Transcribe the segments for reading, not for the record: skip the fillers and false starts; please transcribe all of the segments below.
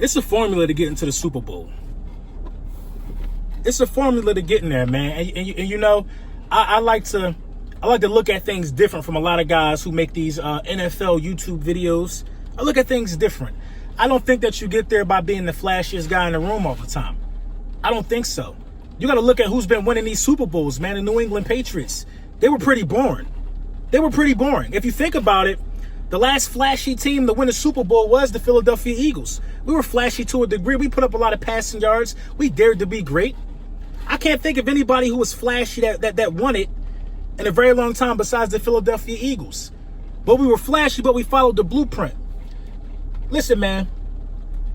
It's a formula to get into the Super Bowl. It's a formula to get in there, man. And you know, I like to look at things different from a lot of guys who make these NFL YouTube videos. I look at things different. I don't think that you get there by being the flashiest guy in the room all the time. I don't think so. You got to look at who's been winning these Super Bowls, man. The New England Patriots. They were pretty boring. They were pretty boring. If you think about it, the last flashy team to win a Super Bowl was the Philadelphia Eagles. We were flashy to a degree. We put up a lot of passing yards. We dared to be great. I can't think of anybody who was flashy that won it in a very long time besides the Philadelphia Eagles. But we were flashy, but we followed the blueprint. Listen, man,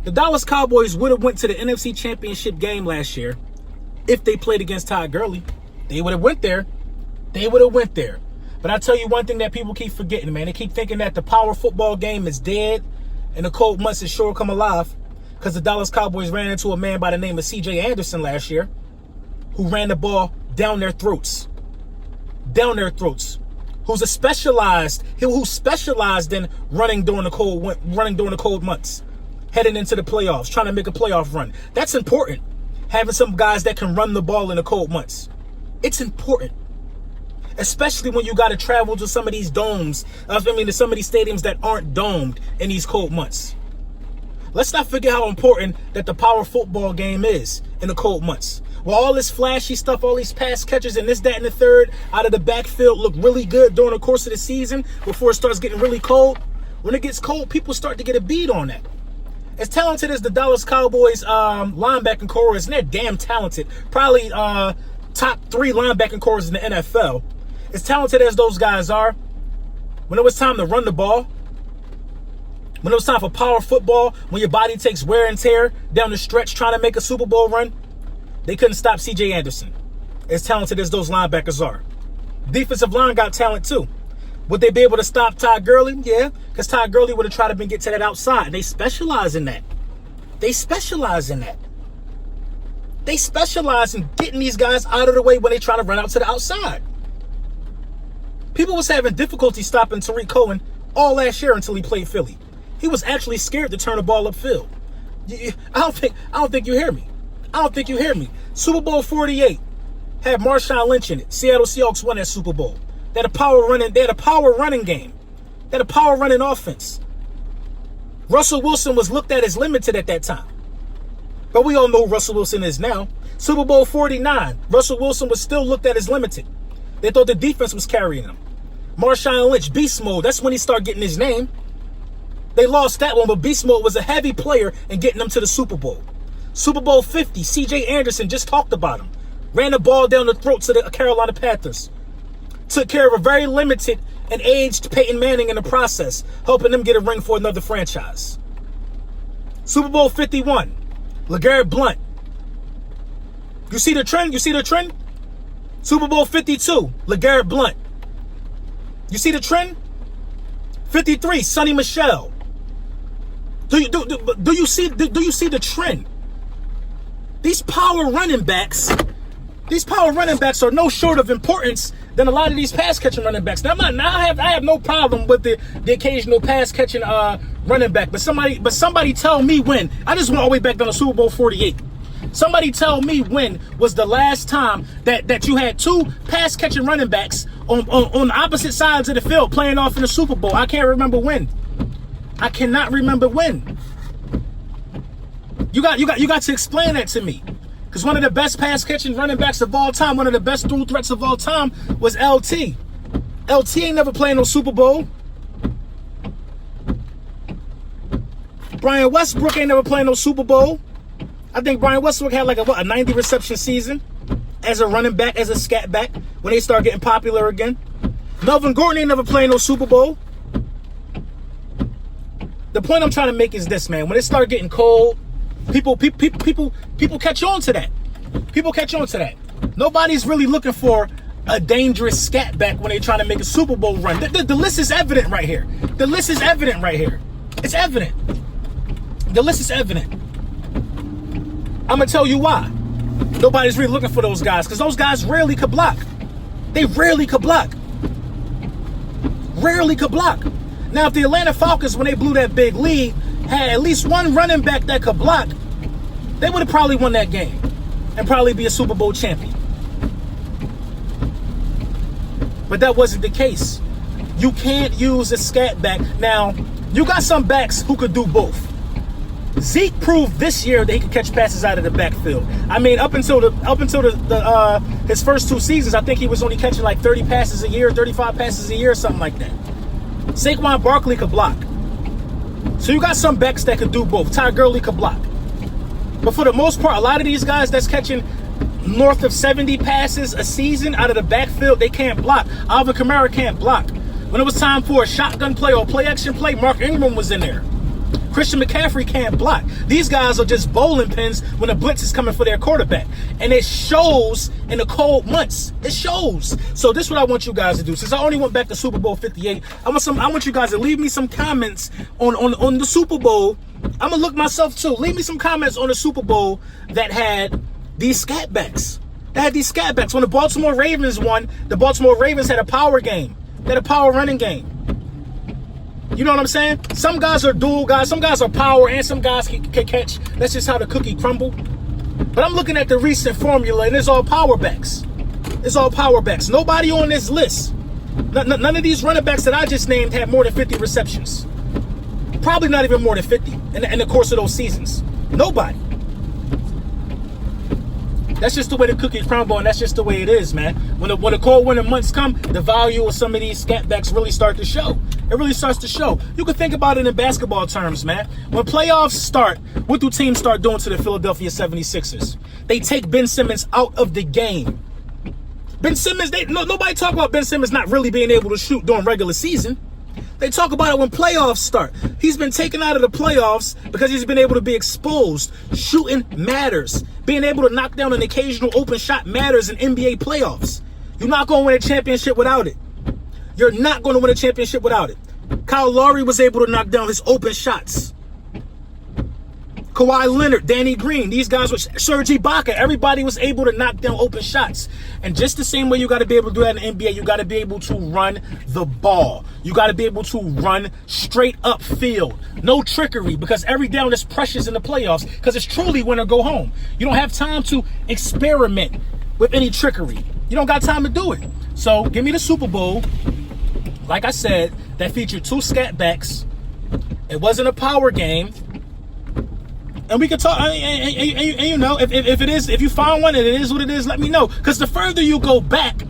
the Dallas Cowboys would have went to the NFC Championship game last year if they played against Todd Gurley. They would have went there. They would have went there. But I tell you one thing that people keep forgetting, man. They keep thinking that the power football game is dead and the cold months is sure come alive because the Dallas Cowboys ran into a man by the name of C.J. Anderson last year who ran the ball down their throats. Down their throats. Who specialized in running during the cold months, heading into the playoffs, trying to make a playoff run. That's important. Having some guys that can run the ball in the cold months. It's important. Especially when you got to travel to some of these domes. To some of these stadiums that aren't domed in these cold months. Let's not forget how important that the power football game is in the cold months. While all this flashy stuff, all these pass catches and this, that, and the third out of the backfield look really good during the course of the season before it starts getting really cold. When it gets cold, people start to get a beat on that. As talented as the Dallas Cowboys linebacking core is, and they're damn talented, probably top 3 linebacking cores in the NFL. As talented as those guys are, when it was time to run the ball, when it was time for power football, when your body takes wear and tear down the stretch trying to make a Super Bowl run, they couldn't stop C.J. Anderson, as talented as those linebackers are. Defensive line got talent too. Would they be able to stop Todd Gurley? Yeah, because Todd Gurley would have tried to get to that outside. They specialize in that. They specialize in that. They specialize in getting these guys out of the way when they try to run out to the outside. People was having difficulty stopping Tariq Cohen all last year until he played Philly. He was actually scared to turn the ball upfield. I don't think you hear me. I don't think you hear me. Super Bowl 48 had Marshawn Lynch in it. Seattle Seahawks won that Super Bowl. They had a power running game. They had a power running offense. Russell Wilson was looked at as limited at that time. But we all know who Russell Wilson is now. Super Bowl 49, Russell Wilson was still looked at as limited. They thought the defense was carrying him. Marshawn Lynch, beast mode, that's when he started getting his name. They lost that one, but beast mode was a heavy player in getting them to the Super Bowl. Super Bowl 50, C.J. Anderson, just talked about him. Ran the ball down the throats of the Carolina Panthers. Took care of a very limited and aged Peyton Manning in the process, helping them get a ring for another franchise. Super Bowl 51, LeGarrette Blount. You see the trend? You see the trend? Super Bowl 52, LeGarrette Blount. You see the trend? 53, Sonny Michel. Do you see the trend? These power running backs are no short of importance than a lot of these pass catching running backs. Now, I have no problem with the occasional pass catching running back, but somebody tell me when. I just went all the way back down to Super Bowl 48. Somebody tell me when was the last time that you had 2 pass catching running backs on opposite sides of the field playing off in the Super Bowl. I can't remember when. I cannot remember when. You got to explain that to me. Because one of the best pass catching running backs of all time, one of the best through threats of all time was LT. LT ain't never playing no Super Bowl. Brian Westbrook ain't never playing no Super Bowl. I think Brian Westbrook had like a 90 reception season as a running back, as a scat back, when they start getting popular again. Melvin Gordon ain't never playing no Super Bowl. The point I'm trying to make is this, man. When it start getting cold, people catch on to that. People catch on to that. Nobody's really looking for a dangerous scat back when they're trying to make a Super Bowl run. The list is evident right here. The list is evident right here. It's evident. The list is evident. I'm going to tell you why. Nobody's really looking for those guys, because those guys rarely could block. They rarely could block. Rarely could block. Now, if the Atlanta Falcons, when they blew that big lead, had at least one running back that could block, they would have probably won that game and probably be a Super Bowl champion. But that wasn't the case. You can't use a scat back. Now, you got some backs who could do both. Zeke proved this year that he could catch passes out of the backfield. I mean, up until his first 2 seasons, I think he was only catching like 30 passes a year, 35 passes a year, something like that. Saquon Barkley could block. So you got some backs that could do both. Ty Gurley could block. But for the most part, a lot of these guys that's catching north of 70 passes a season out of the backfield, they can't block. Alvin Kamara can't block. When it was time for a shotgun play or play action play, Mark Ingram was in there. Christian McCaffrey can't block. These guys are just bowling pins when a blitz is coming for their quarterback. And it shows in the cold months. It shows. So this is what I want you guys to do. Since I only went back to Super Bowl 58, I want you guys to leave me some comments on the Super Bowl. I'm going to look myself too. Leave me some comments on the Super Bowl that had these scatbacks. They had these scatbacks. When the Baltimore Ravens won, the Baltimore Ravens had a power game. They had a power running game. You know what I'm saying? Some guys are dual guys. Some guys are power and some guys can catch. That's just how the cookie crumble. But I'm looking at the recent formula and it's all power backs. It's all power backs. Nobody on this list. None of these running backs that I just named had more than 50 receptions. Probably not even more than 50 in the course of those seasons. Nobody. That's just the way the cookie crumble, and that's just the way it is, man. When the cold winter months come, the value of some of these scatbacks really start to show. It really starts to show. You can think about it in basketball terms, man. When playoffs start, what do teams start doing to the Philadelphia 76ers? They take Ben Simmons out of the game. Ben Simmons, nobody talk about Ben Simmons not really being able to shoot during regular season. They talk about it when playoffs start. He's been taken out of the playoffs because he's been able to be exposed. Shooting matters. Being able to knock down an occasional open shot matters in NBA playoffs. You're not going to win a championship without it. You're not going to win a championship without it. Kyle Lowry was able to knock down his open shots. Kawhi Leonard, Danny Green, these guys were Serge Ibaka. Everybody was able to knock down open shots. And just the same way you got to be able to do that in the NBA, you got to be able to run the ball. You got to be able to run straight up field. No trickery, because every down is precious in the playoffs, because it's truly win or go home. You don't have time to experiment with any trickery. You don't got time to do it. So give me the Super Bowl, like I said, that featured 2 scat backs. It wasn't a power game. And we can talk, and you know, if you find one and it is what it is, let me know. Because the further you go back,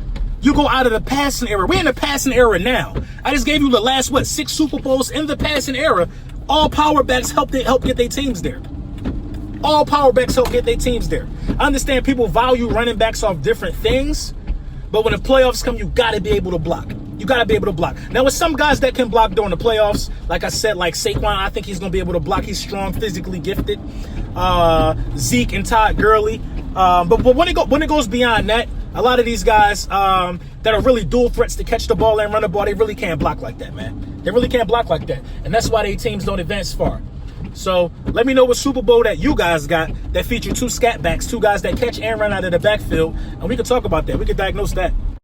you go out of the passing era. We're in the passing era now. I just gave you the last, 6 Super Bowls in the passing era. All power backs help get their teams there. All power backs help get their teams there. I understand people value running backs off different things, but when the playoffs come, you got to be able to block. You got to be able to block. Now, with some guys that can block during the playoffs, like I said, like Saquon, I think he's going to be able to block. He's strong, physically gifted. Zeke and Todd Gurley. But when it goes beyond that, a lot of these guys that are really dual threats to catch the ball and run the ball, they really can't block like that, man. They really can't block like that. And that's why their teams don't advance far. So let me know what Super Bowl that you guys got that featured 2 scat backs, 2 guys that catch and run out of the backfield, and we can talk about that. We can diagnose that.